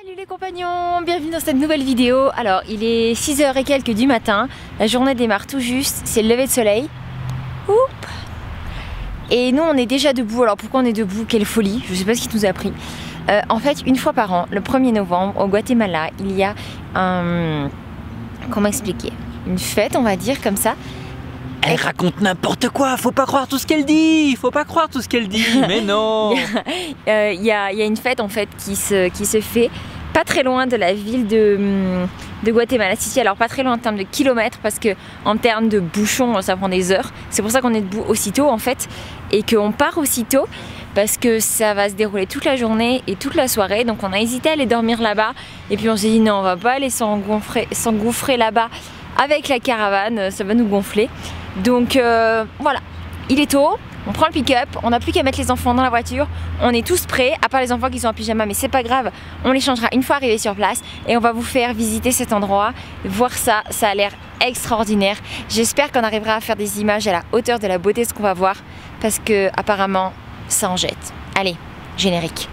Salut les compagnons, bienvenue dans cette nouvelle vidéo. Alors il est 6h et quelques du matin, la journée démarre tout juste, c'est le lever de soleil. Oup. Et nous on est déjà debout, alors pourquoi on est debout? Quelle folie, je sais pas ce qui nous a pris. En fait une fois par an, le 1er novembre au Guatemala, il y a un... comment expliquer? Une fête on va dire comme ça. Elle raconte n'importe quoi, faut pas croire tout ce qu'elle dit, faut pas croire tout ce qu'elle dit, mais non. Il y a une fête en fait qui se fait pas très loin de la ville de Guatemala City. Alors pas très loin en termes de kilomètres parce que en termes de bouchons ça prend des heures. C'est pour ça qu'on est debout aussitôt en fait et qu'on part aussitôt parce que ça va se dérouler toute la journée et toute la soirée. Donc on a hésité à aller dormir là-bas et puis on s'est dit non on va pas aller s'engouffrer là-bas avec la caravane, ça va nous gonfler. Donc voilà, il est tôt, on prend le pick-up, on n'a plus qu'à mettre les enfants dans la voiture, on est tous prêts, à part les enfants qui sont en pyjama, mais c'est pas grave, on les changera une fois arrivés sur place et on va vous faire visiter cet endroit, voir ça, ça a l'air extraordinaire. J'espère qu'on arrivera à faire des images à la hauteur de la beauté de ce qu'on va voir, parce que apparemment ça en jette. Allez, générique.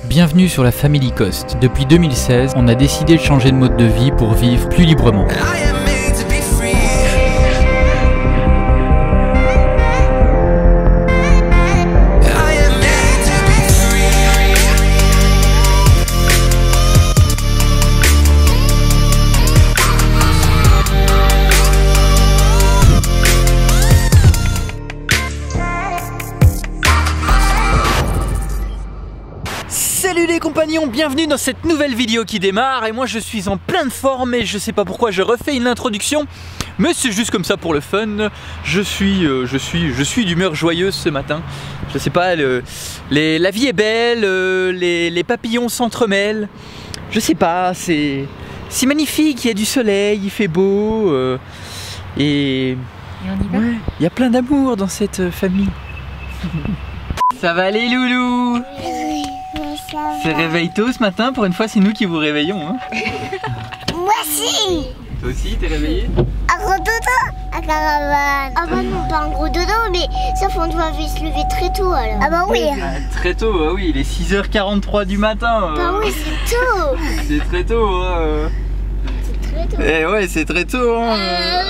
Bienvenue sur la Family Coast. Depuis 2016, on a décidé de changer de mode de vie pour vivre plus librement. Salut les compagnons, bienvenue dans cette nouvelle vidéo qui démarre. Et moi je suis en pleine forme et je sais pas pourquoi je refais une introduction, mais c'est juste comme ça pour le fun. Je suis d'humeur joyeuse ce matin. Je sais pas, la vie est belle, les papillons s'entremêlent. Je sais pas, c'est magnifique, il y a du soleil, il fait beau et on y va. Ouais, il y a plein d'amour dans cette famille. Ça va les loulous? C'est réveille tôt ce matin, pour une fois c'est nous qui vous réveillons hein. Moi aussi. Toi aussi t'es réveillé? Un gros dodo à caravane. Ah bah non, pas un gros dodo, mais sauf on doit se lever très tôt alors. Ah bah oui. Très tôt, ah oui, il est 6h43 du matin. Bah oui, c'est tôt. C'est très tôt hein. C'est très tôt. Eh ouais, c'est très tôt hein.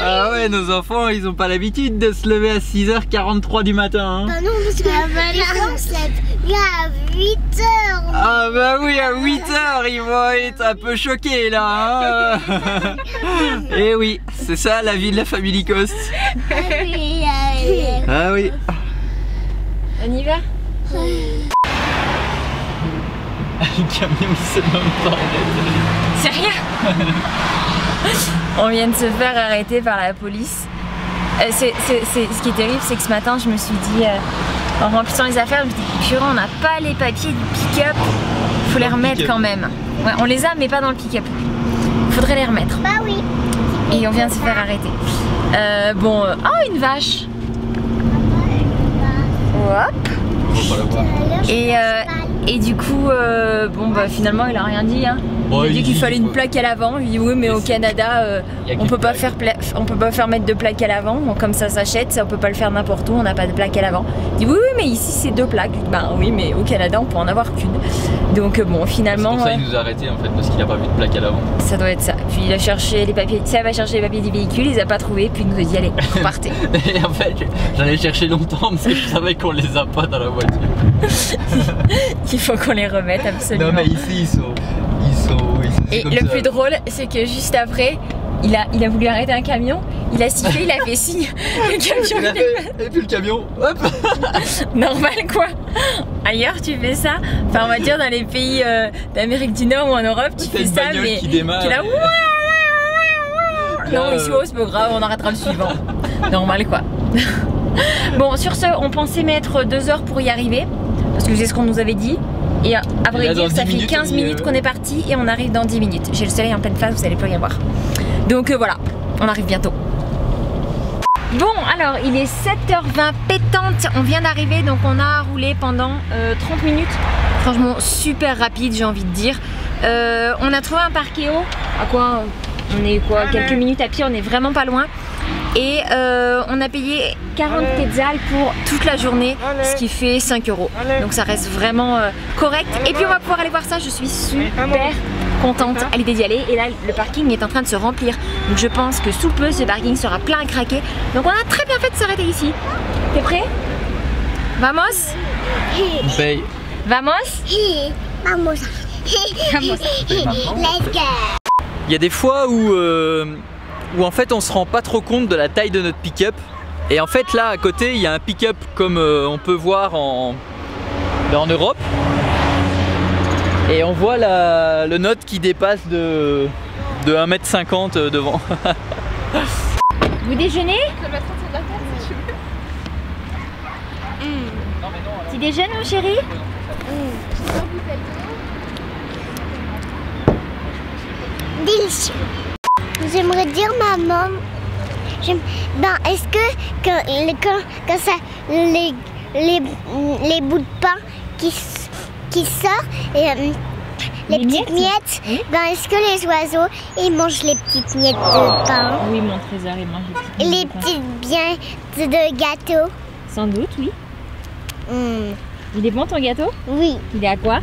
Ah ouais, nos enfants ils ont pas l'habitude de se lever à 6h43 du matin hein. Bah non, parce que les parents se lèvent à 8h. Ah bah oui, à 8h ils vont être un peu choqués là hein. Eh oui, c'est ça la vie de la Family Coast. Ah oui. On y va? Le camion c'est même pas. C'est rien. On vient de se faire arrêter par la police. Ce qui est terrible, c'est que ce matin, je me suis dit, en remplissant les affaires, je me suis dit, purée, on n'a pas les papiers du pick-up. Faut les remettre quand même. Ouais, on les a, mais pas dans le pick-up. Faudrait les remettre. Bah oui. Et on vient de se faire arrêter. Bon, oh, une vache. Hop. Et du coup, bon bah finalement il a rien dit hein. Il a dit qu'il fallait une plaque à l'avant. Je lui ai dit oui mais au Canada on peut pas faire mettre de plaque à l'avant. Bon, comme ça s'achète, on peut pas le faire n'importe où, on n'a pas de plaque à l'avant. Il dit oui mais ici c'est 2 plaques. Je dis, bah oui mais au Canada on peut en avoir qu'une. Donc bon finalement. C'est pour ça qu'il nous a arrêtés en fait, parce qu'il a pas vu de plaque à l'avant. Ça doit être ça. Puis il a cherché les papiers, ça va chercher les papiers du véhicule, il les a pas trouvés, puis il nous a dit allez, partez. Et en fait j'en ai cherché longtemps parce que je savais qu'on les a pas dans la voiture. Il faut qu'on les remette absolument. Non mais ici ils sont et le plus drôle c'est que juste après il a voulu arrêter un camion, il a sifflé, il a fait signe, le camion et puis le camion, hop. Normal quoi. Ailleurs tu fais ça, enfin on va dire dans les pays d'Amérique du Nord ou en Europe tu fais ça mais qui démarre. Là, non ici c'est pas grave, on arrêtera le suivant. Normal quoi. Bon sur ce on pensait mettre 2 heures pour y arriver parce que c'est ce qu'on nous avait dit. Et à vrai dire, ça fait 15 minutes qu'on est parti et on arrive dans 10 minutes. J'ai le soleil en pleine face, vous allez plus rien voir. Donc voilà, on arrive bientôt. Bon, alors il est 7h20 pétante, on vient d'arriver donc on a roulé pendant 30 minutes. Franchement, super rapide, j'ai envie de dire. On a trouvé un parkéo. À quoi? On est quoi? Quelques minutes à pied, on est vraiment pas loin. Et on a payé 40 quetzals pour toute la journée, ce qui fait 5 €. Donc ça reste vraiment correct. Et puis on va pouvoir aller voir ça, je suis super contente à l'idée d'y aller. Et là le parking est en train de se remplir. Donc je pense que sous peu ce parking sera plein à craquer. Donc on a très bien fait de s'arrêter ici. T'es prêt? Vamos? On paye. Vamos? Vamos. Let's go. Il y a des fois où en fait on se rend pas trop compte de la taille de notre pick-up. Et en fait là à côté il y a un pick-up comme on peut voir en Europe. Et on voit le note qui dépasse de 1,50 m devant. Vous déjeunez? Tu déjeunes mon chéri? Délicieux. J'aimerais dire maman, est-ce que quand ça les bouts de pain qui sortent les petites miettes, oui. Est-ce que les oiseaux ils mangent les petites miettes de pain? Oui mon trésor, il mange Et les petites biens de gâteau? Sans doute, oui. Il est bon ton gâteau? Oui. Il est à quoi?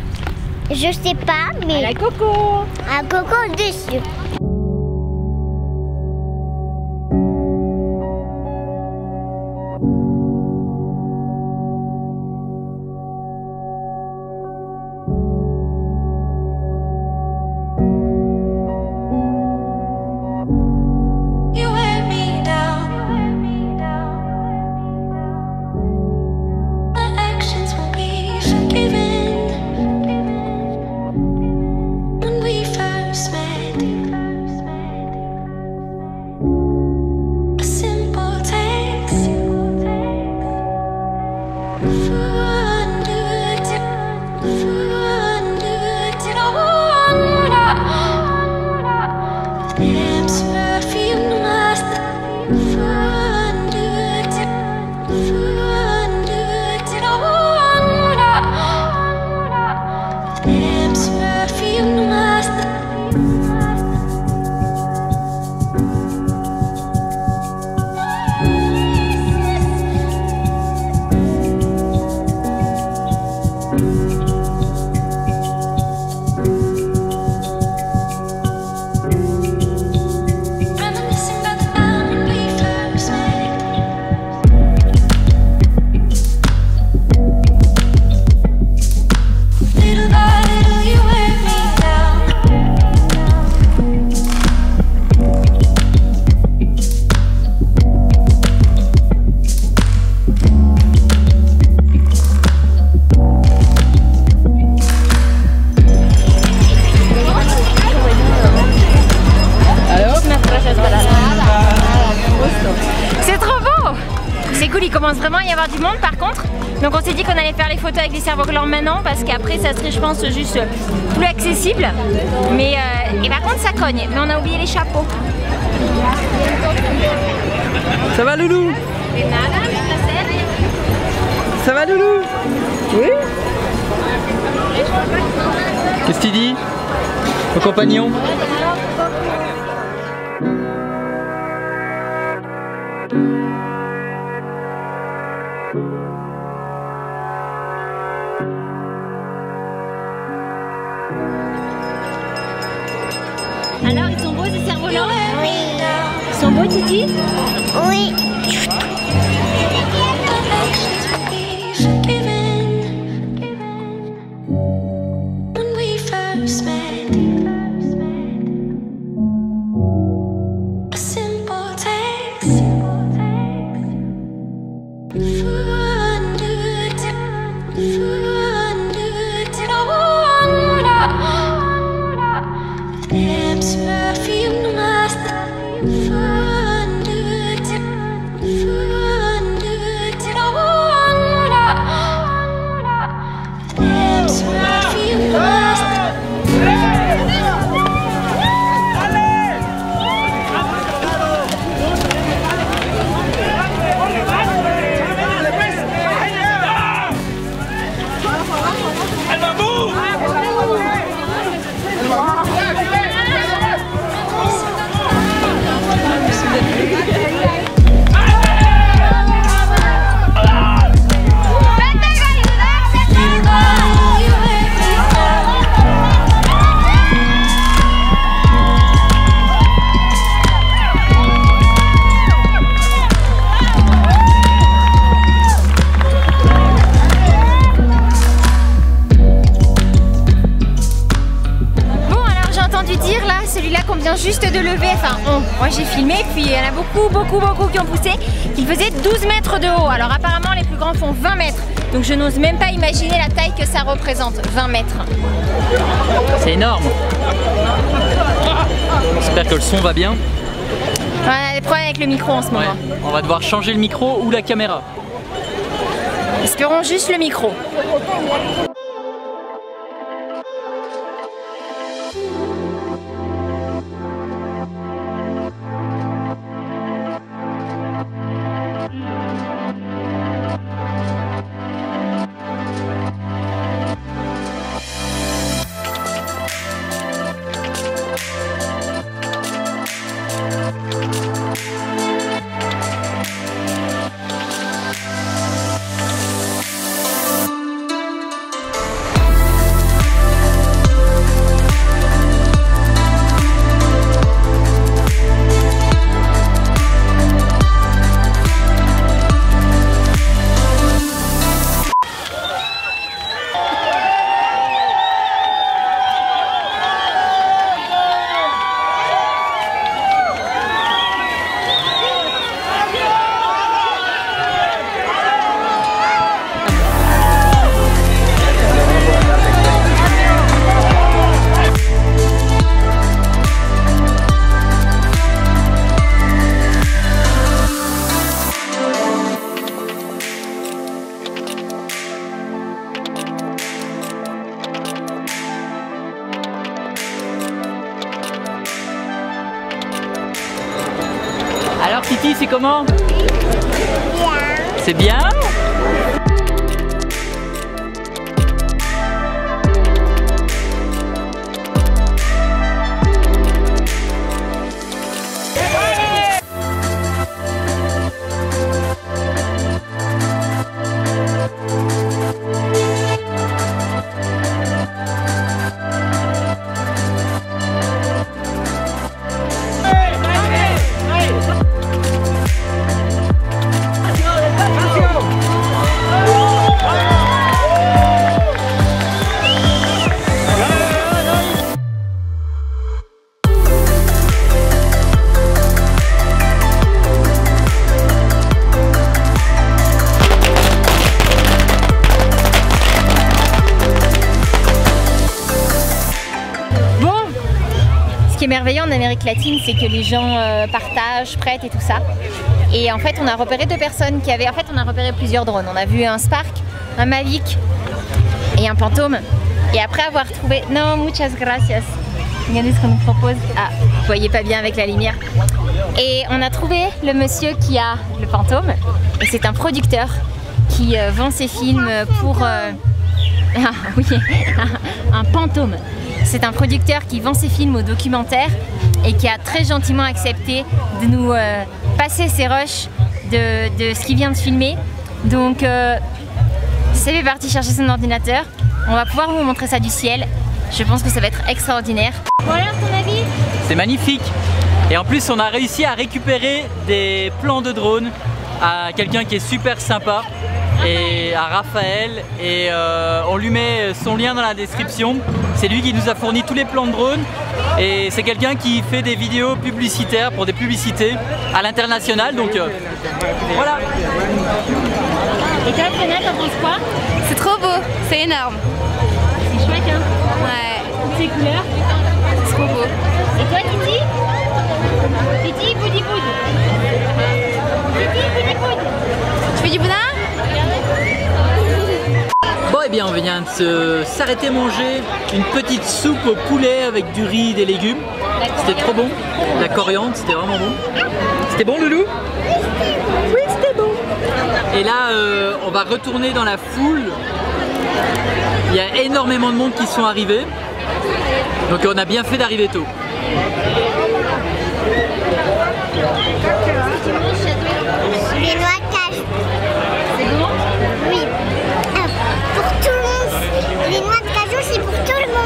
Je sais pas, mais À la coco. un coco dessus. Il commence vraiment à y avoir du monde par contre. Donc on s'est dit qu'on allait faire les photos avec les cerfs-volants maintenant parce qu'après ça serait je pense juste plus accessible. Mais et par contre ça cogne. Mais on a oublié les chapeaux. Ça va Loulou? Ça va Loulou? Oui? Qu'est-ce que tu dis au compagnon? Alors ils sont beaux ces cerfs-volants? Oui. Ils sont beaux Titi? Oui. Perfume, celui-là qu'on vient juste de lever, enfin moi j'ai filmé, puis il y en a beaucoup qui ont poussé, qui faisait 12 mètres de haut. Alors apparemment les plus grands font 20 mètres, donc je n'ose même pas imaginer la taille que ça représente, 20 mètres. C'est énorme. J'espère que le son va bien. On a des problèmes avec le micro en ce moment. Ouais. On va devoir changer le micro ou la caméra. Espérons juste le micro. Alors Titi, c'est comment? Bien. C'est bien? Ce qui est merveilleux en Amérique latine, c'est que les gens partagent, prêtent et tout ça. Et en fait, on a repéré deux personnes qui avaient... En fait, on a repéré plusieurs drones. On a vu un Spark, un Mavic et un Phantom. Et après avoir trouvé... Non, muchas gracias. Regardez ce qu'on nous propose. Ah, vous voyez pas bien avec la lumière. Et on a trouvé le monsieur qui a le Phantom. Et c'est un producteur qui vend ses films pour... Ah oui, un Phantom. C'est un producteur qui vend ses films au documentaire et qui a très gentiment accepté de nous passer ses rushs de ce qu'il vient de filmer. Donc c'est parti chercher son ordinateur. On va pouvoir vous montrer ça du ciel. Je pense que ça va être extraordinaire. Voilà ton avis? C'est magnifique. Et en plus on a réussi à récupérer des plans de drone à quelqu'un qui est super sympa. Et à Raphaël, et on lui met son lien dans la description. C'est lui qui nous a fourni tous les plans de drone et c'est quelqu'un qui fait des vidéos publicitaires pour des publicités à l'international, donc voilà. Et toi Fiona, t'en penses quoi? C'est trop beau, c'est énorme. C'est chouette hein? Ouais, Toutes ces couleurs. c'est trop beau. Et toi Titi? Titi, boudi boud. Titi, boudi boud. Tu fais du boudin? Bon et bien on vient de s'arrêter manger une petite soupe au poulet avec du riz et des légumes. C'était trop bon. La coriandre, c'était vraiment bon. C'était bon Loulou? Oui c'était bon. Et là on va retourner dans la foule. Il y a énormément de monde qui sont arrivés. Donc on a bien fait d'arriver tôt. Les noix de cajou. C'est bon? Oui. Pour tout le monde. Les noix de cajou, c'est pour tout le monde.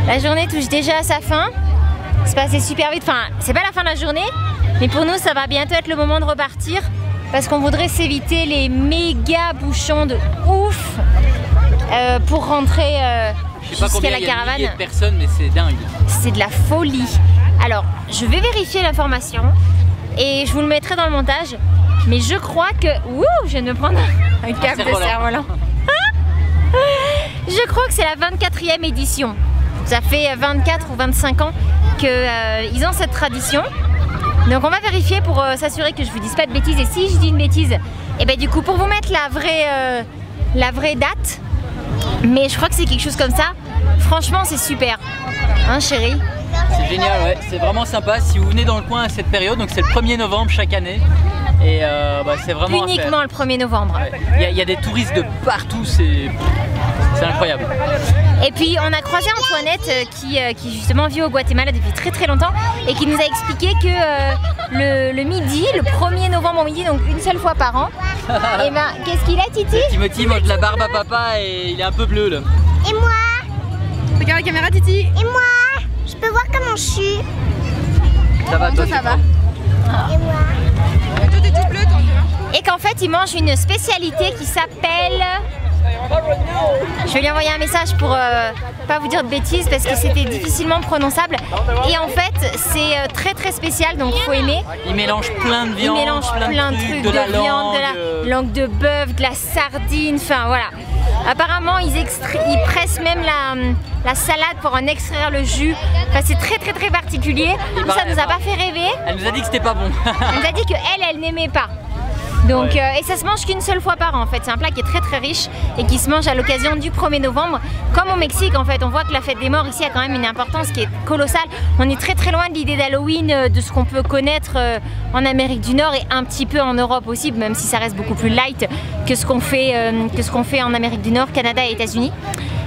La journée touche déjà à sa fin. C'est passé super vite. Enfin, c'est pas la fin de la journée, mais pour nous, ça va bientôt être le moment de repartir parce qu'on voudrait s'éviter les méga bouchons de ouf pour rentrer jusqu'à la caravane. Il y a de personnes, mais c'est dingue. C'est de la folie. Alors, je vais vérifier l'information et je vous le mettrai dans le montage. Mais je crois que... Ouh, je viens de me prendre un câble de cerf-volant. Je crois que c'est la 24e édition. Ça fait 24 ou 25 ans qu'ils ont cette tradition. Donc on va vérifier pour s'assurer que je vous dise pas de bêtises. Et si je dis une bêtise, et ben du coup pour vous mettre la vraie date. Mais je crois que c'est quelque chose comme ça. Franchement c'est super. Hein chérie? C'est génial, ouais. C'est vraiment sympa. Si vous venez dans le coin à cette période, donc c'est le 1er novembre chaque année. Et c'est vraiment uniquement le 1er novembre. Ouais. Il y a des touristes de partout, c'est incroyable. Et puis on a croisé Antoinette qui justement vit au Guatemala depuis très très longtemps et qui nous a expliqué que le midi, le 1er novembre au midi, donc une seule fois par an, et ben qu'est-ce qu'il a Titi? Timothy mange de la barbe à papa et il est un peu bleu là. Et moi? Regarde la caméra, Titi. Et moi? Je peux voir comment je suis? Ça va, toi ça va. Et moi? Toi t'es tout bleu, toi. Et qu'en fait il mange une spécialité qui s'appelle... Je vais lui envoyer un message pour pas vous dire de bêtises parce que c'était difficilement prononçable. Et en fait c'est très très spécial, donc faut aimer. Il mélange plein de viande, Il mélange plein de trucs, de viande, de la langue de bœuf, de la sardine, enfin voilà. Apparemment ils pressent même la salade pour en extraire le jus. Enfin, c'est très très très particulier. Ça nous a pas fait rêver. Elle nous a dit que c'était pas bon. Elle nous a dit qu'elle n'aimait pas. Donc, et ça se mange qu'une seule fois par an en fait. C'est un plat qui est très très riche et qui se mange à l'occasion du 1er novembre. Comme au Mexique en fait, on voit que la fête des morts ici a quand même une importance qui est colossale. On est très très loin de l'idée d'Halloween, de ce qu'on peut connaître en Amérique du Nord et un petit peu en Europe aussi, même si ça reste beaucoup plus light que ce qu'on fait en Amérique du Nord, Canada et États-Unis.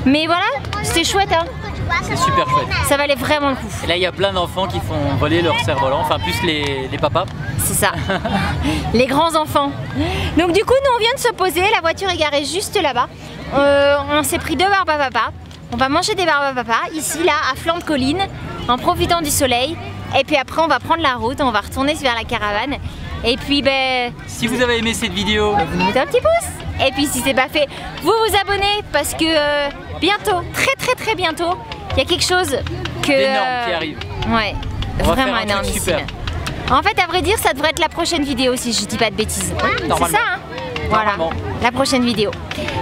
Mais voilà, c'était chouette hein. C'est super chouette. Ça valait vraiment le coup. Et là il y a plein d'enfants qui font voler leur cerf-volant, enfin plus les papas. C'est ça, les grands enfants. Donc du coup nous on vient de se poser, la voiture est garée juste là-bas. On s'est pris 2 barbes à papa. On va manger des barbes à papa, ici là, à flanc de colline, en profitant du soleil. Et puis après on va prendre la route, on va retourner vers la caravane. Et puis ben... Si vous avez aimé cette vidéo, vous nous mettez un petit pouce. Et puis si c'est pas fait, vous vous abonnez parce que bientôt, très très très bientôt, il y a quelque chose d'énorme qui arrive. Ouais, on vraiment va faire un truc super. En fait, à vrai dire, ça devrait être la prochaine vidéo si je dis pas de bêtises. C'est ça, hein? Voilà, la prochaine vidéo.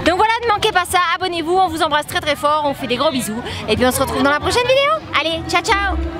Donc voilà, ne manquez pas ça, abonnez-vous, on vous embrasse très très fort, on vous fait des gros bisous. Et puis on se retrouve dans la prochaine vidéo. Allez, ciao ciao!